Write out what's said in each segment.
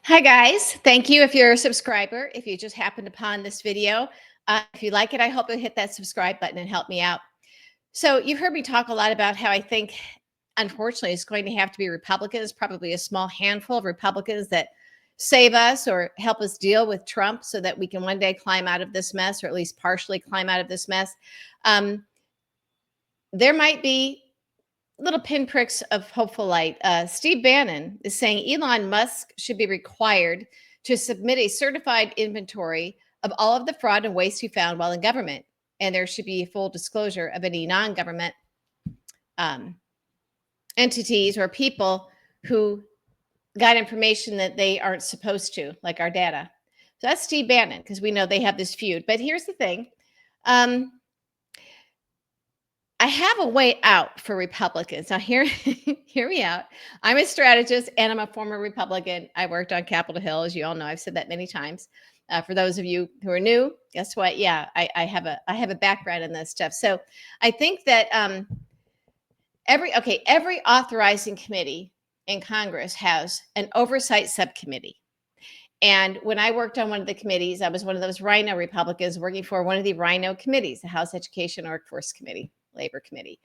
Hi, guys. Thank you if you're a subscriber. If you just happened upon this video, if you like it, I hope you'll hit that subscribe button and help me out. So, you've heard me talk a lot about how I think, unfortunately, it's going to have to be Republicans, probably a small handful of Republicans that save us or help us deal with Trump so that we can one day climb out of this mess, or at least partially climb out of this mess. Um, there might be little pinpricks of hopeful light. Steve Bannon is saying Elon Musk should be required to submit a certified inventory of all of the fraud and waste he found while in government. And there should be full disclosure of any non government um, entities or people who got information that they aren't supposed to, like our data. So that's Steve Bannon, because we know they have this feud. But here's the thing. Um, I have a way out for Republicans. Now, hear me out. I'm a strategist and I'm a former Republican. I worked on Capitol Hill, as you all know. I've said that many times. For those of you who are new, guess what? Yeah, I have a background in this stuff. So I think that every authorizing committee in Congress has an oversight subcommittee. And when I worked on one of the committees, I was one of those Rhino Republicans working for one of the Rhino committees, the House Education Workforce Committee, Labor Committee.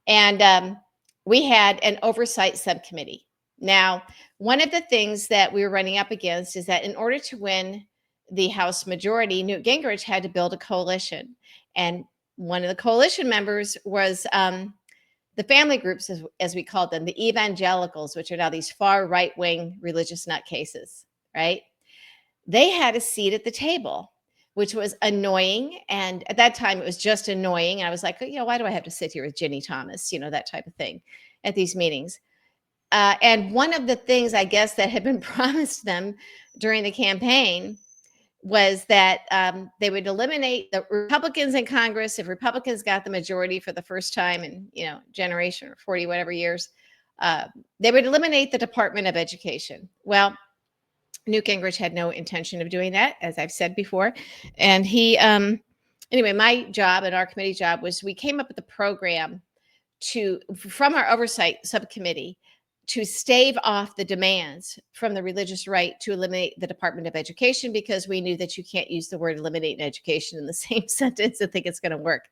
And we had an oversight subcommittee. Now, one of the things that we were running up against is that in order to win the House majority, Newt Gingrich had to build a coalition. And one of the coalition members was the family groups, as we called them, the evangelicals, which are now these far right-wing religious nutcases, right? They had a seat at the table, which was annoying. And at that time, it was just annoying. And I was like, why do I have to sit here with Ginny Thomas, that type of thing at these meetings? And one of the things, I guess, that had been promised them during the campaign was that they would eliminate the Republicans in Congress. If Republicans got the majority for the first time in, generation or 40, whatever years, they would eliminate the Department of Education. Well, Newt Gingrich had no intention of doing that, as I've said before. And he, anyway, my job and our committee job was we came up with a program from our oversight subcommittee to stave off the demands from the religious right to eliminate the Department of Education, because we knew that you can't use the word eliminate in education in the same sentence and think it's going to work.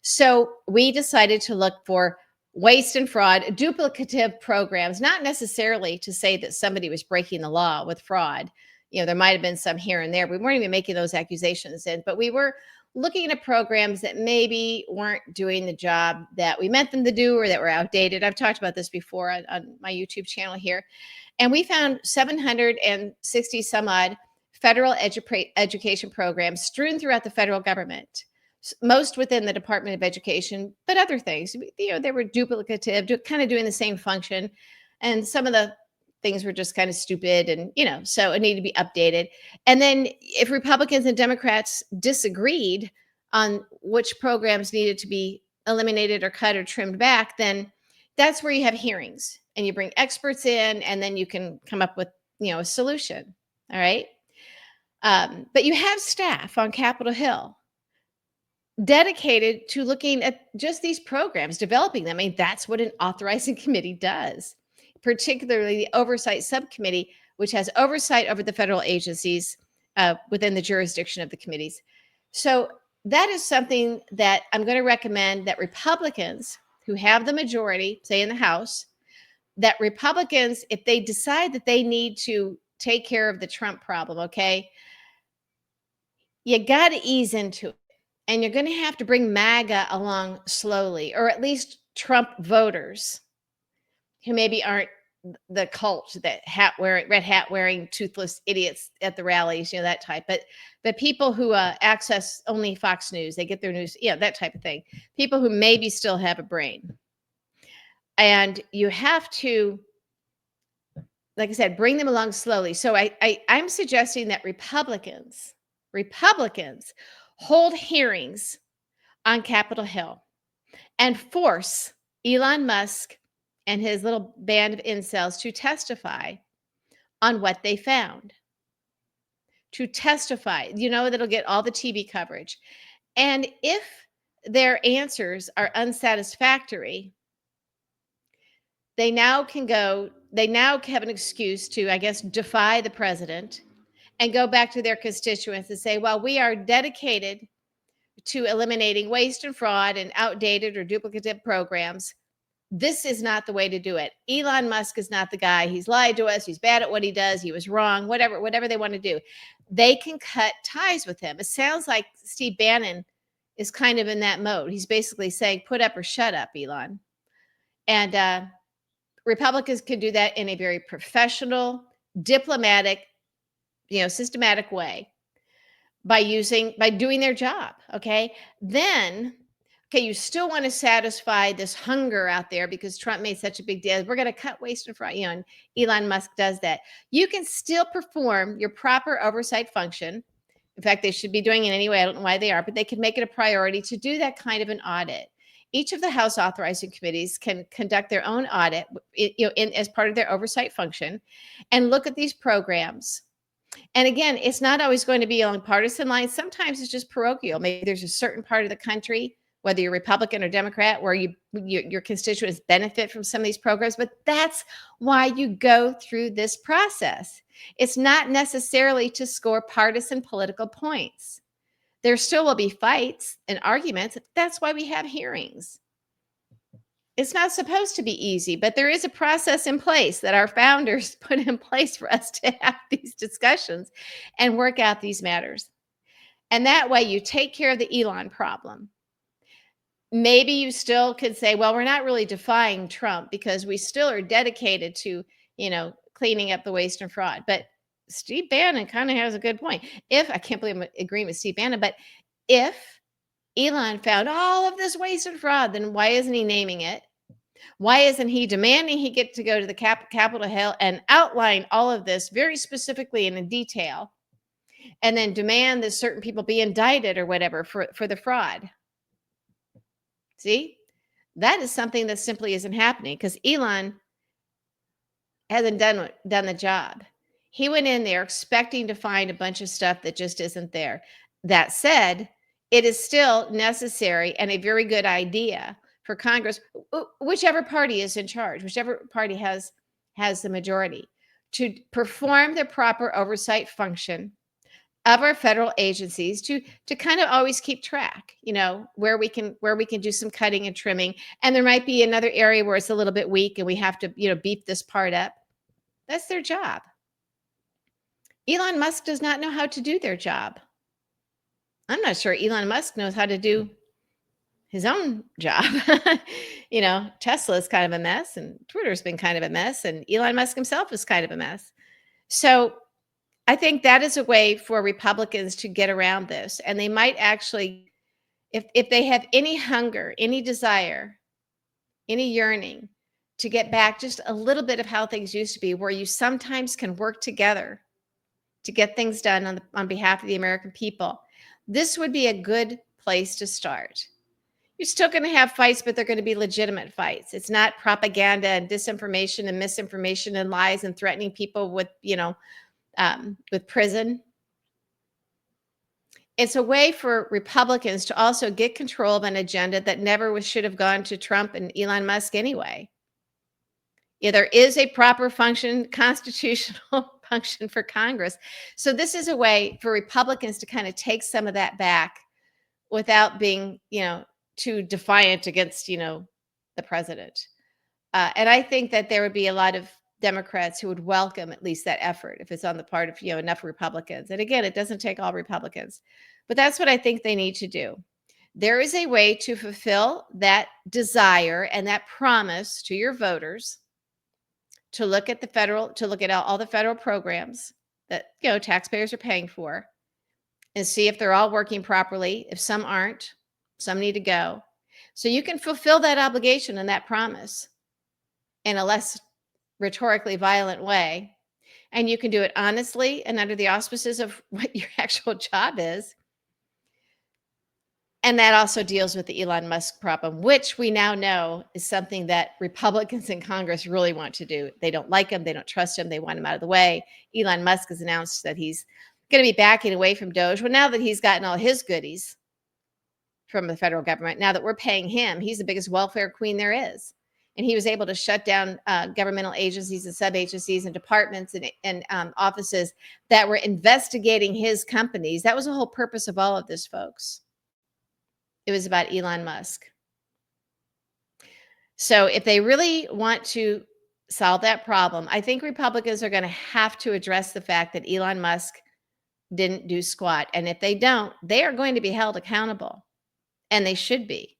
So we decided to look for waste and fraud, duplicative programs, not necessarily to say that somebody was breaking the law with fraud. There might have been some here and there. We weren't even making those accusations but we were looking at programs that maybe weren't doing the job that we meant them to do, or that were outdated. I've talked about this before on my YouTube channel here. And we found 760 some odd federal education programs strewn throughout the federal government, most within the Department of Education, but other things, they were duplicative, kind of doing the same function. And some of the things were just kind of stupid and, so it needed to be updated. And then if Republicans and Democrats disagreed on which programs needed to be eliminated or cut or trimmed back, then that's where you have hearings and you bring experts in, and then you can come up with, a solution. All right. But you have staff on Capitol Hill dedicated to looking at just these programs, developing them. I mean, that's what an authorizing committee does, particularly the oversight subcommittee, which has oversight over the federal agencies within the jurisdiction of the committees. So that is something that I'm going to recommend that Republicans who have the majority, say in the House, that Republicans, if they decide that they need to take care of the Trump problem, okay, you got to ease into it. And you're going to have to bring MAGA along slowly, or at least Trump voters who maybe aren't the cult, that red hat wearing toothless idiots at the rallies, that type. But people who access only Fox News, they get their news, that type of thing. People who maybe still have a brain. And you have to, like I said, bring them along slowly. So I'm suggesting that Republicans hold hearings on Capitol Hill and force Elon Musk and his little band of incels to testify on what they found. To testify, that'll get all the TV coverage. And if their answers are unsatisfactory, they now can go, they now have an excuse to, I guess, defy the president and go back to their constituents and say, well, we are dedicated to eliminating waste and fraud and outdated or duplicative programs. This is not the way to do it. Elon Musk is not the guy. He's lied to us. He's bad at what he does. He was wrong, whatever they want to do. They can cut ties with him. It sounds like Steve Bannon is kind of in that mode. He's basically saying, put up or shut up, Elon. And Republicans can do that in a very professional, diplomatic, systematic way by doing their job. Okay. Then, you still want to satisfy this hunger out there because Trump made such a big deal. We're going to cut waste and fraud, and Elon Musk does that. You can still perform your proper oversight function. In fact, they should be doing it anyway. I don't know why they are, but they can make it a priority to do that kind of an audit. Each of the House authorizing committees can conduct their own audit, as part of their oversight function, and look at these programs. And again, it's not always going to be along partisan lines. Sometimes it's just parochial. Maybe there's a certain part of the country, whether you're Republican or Democrat, where your constituents benefit from some of these programs. But that's why you go through this process. It's not necessarily to score partisan political points. There still will be fights and arguments. That's why we have hearings. It's not supposed to be easy, but there is a process in place that our founders put in place for us to have these discussions and work out these matters. And that way you take care of the Elon problem. Maybe you still could say, well, we're not really defying Trump because we still are dedicated to, cleaning up the waste and fraud. But Steve Bannon kind of has a good point. I can't believe I'm agreeing with Steve Bannon, but if Elon found all of this waste and fraud, then why isn't he naming it? Why isn't he demanding he get to go to the Capitol Hill and outline all of this very specifically and in detail, and then demand that certain people be indicted or whatever for the fraud? See, that is something that simply isn't happening because Elon hasn't done the job. He went in there expecting to find a bunch of stuff that just isn't there. That said, it is still necessary and a very good idea for Congress, whichever party is in charge, whichever party has the majority, to perform the proper oversight function of our federal agencies to kind of always keep track, where we can do some cutting and trimming. And there might be another area where it's a little bit weak and we have to, beef this part up. That's their job. Elon Musk does not know how to do their job. I'm not sure Elon Musk knows how to do his own job. Tesla is kind of a mess and Twitter's been kind of a mess and Elon Musk himself is kind of a mess. So I think that is a way for Republicans to get around this. And they might actually, if they have any hunger, any desire, any yearning to get back just a little bit of how things used to be, where you sometimes can work together to get things done on behalf of the American people, this would be a good place to start. You're still going to have fights, but they're going to be legitimate fights. It's not propaganda and disinformation and misinformation and lies and threatening people with prison. It's a way for Republicans to also get control of an agenda that should have gone to Trump and Elon Musk anyway. Yeah, there is a proper constitutional function for Congress. So this is a way for Republicans to kind of take some of that back without being, too defiant against, the president. And I think that there would be a lot of Democrats who would welcome at least that effort if it's on the part of, enough Republicans. And again, it doesn't take all Republicans, but that's what I think they need to do. There is a way to fulfill that desire and that promise to your voters to look at all the federal programs that, taxpayers are paying for and see if they're all working properly. If some aren't, some need to go. So you can fulfill that obligation and that promise in a less rhetorically violent way. And you can do it honestly and under the auspices of what your actual job is. And that also deals with the Elon Musk problem, which we now know is something that Republicans in Congress really want to do. They don't like him. They don't trust him. They want him out of the way. Elon Musk has announced that he's going to be backing away from Doge. Well, now that he's gotten all his goodies from the federal government, now that we're paying him, he's the biggest welfare queen there is. and he was able to shut down governmental agencies and sub-agencies and departments and offices that were investigating his companies. That was the whole purpose of all of this, folks. It was about Elon Musk. So if they really want to solve that problem, I think Republicans are going to have to address the fact that Elon Musk didn't do squat. And if they don't, they are going to be held accountable, and they should be.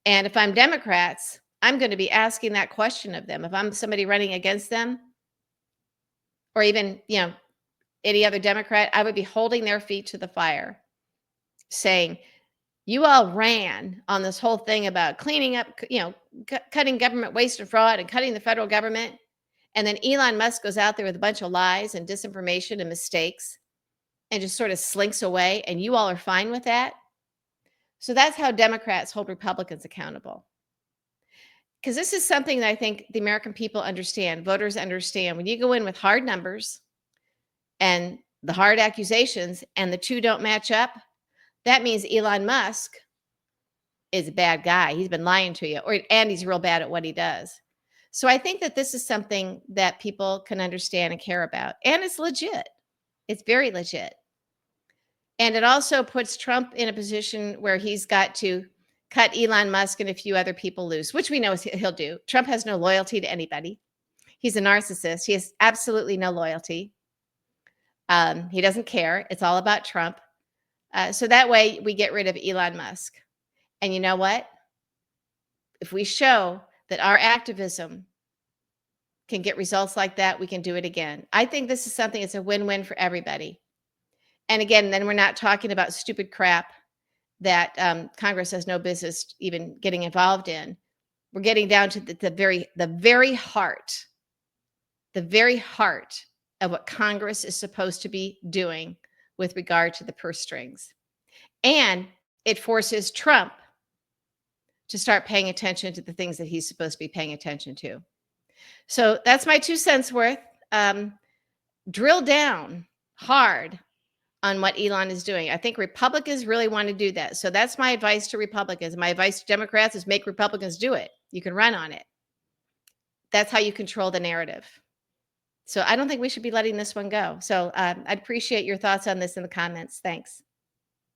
And if I'm Democrats, I'm going to be asking that question of them. If I'm somebody running against them, or even, any other Democrat, I would be holding their feet to the fire, saying, you all ran on this whole thing about cleaning up, cutting government waste and fraud and cutting the federal government. And then Elon Musk goes out there with a bunch of lies and disinformation and mistakes and just sort of slinks away. And you all are fine with that. So that's how Democrats hold Republicans accountable. Because this is something that I think the American people understand, voters understand. When you go in with hard numbers and the hard accusations and the two don't match up, that means Elon Musk is a bad guy. He's been lying to you, and he's real bad at what he does. So I think that this is something that people can understand and care about. And it's legit. It's very legit. And it also puts Trump in a position where he's got to cut Elon Musk and a few other people loose, which we know he'll do. Trump has no loyalty to anybody. He's a narcissist. He has absolutely no loyalty. He doesn't care. It's all about Trump. So that way we get rid of Elon Musk. And you know what? If we show that our activism can get results like that, we can do it again. I think this is something that's a win-win for everybody. And again, then we're not talking about stupid crap that Congress has no business even getting involved in. We're getting down to the very heart of what Congress is supposed to be doing with regard to the purse strings. And it forces Trump to start paying attention to the things that he's supposed to be paying attention to. So that's my 2 cents worth. Drill down hard on what Elon is doing. I think Republicans really want to do that. So that's my advice to Republicans. My advice to Democrats is make Republicans do it. You can run on it. That's how you control the narrative. So I don't think we should be letting this one go. So I'd appreciate your thoughts on this in the comments. Thanks.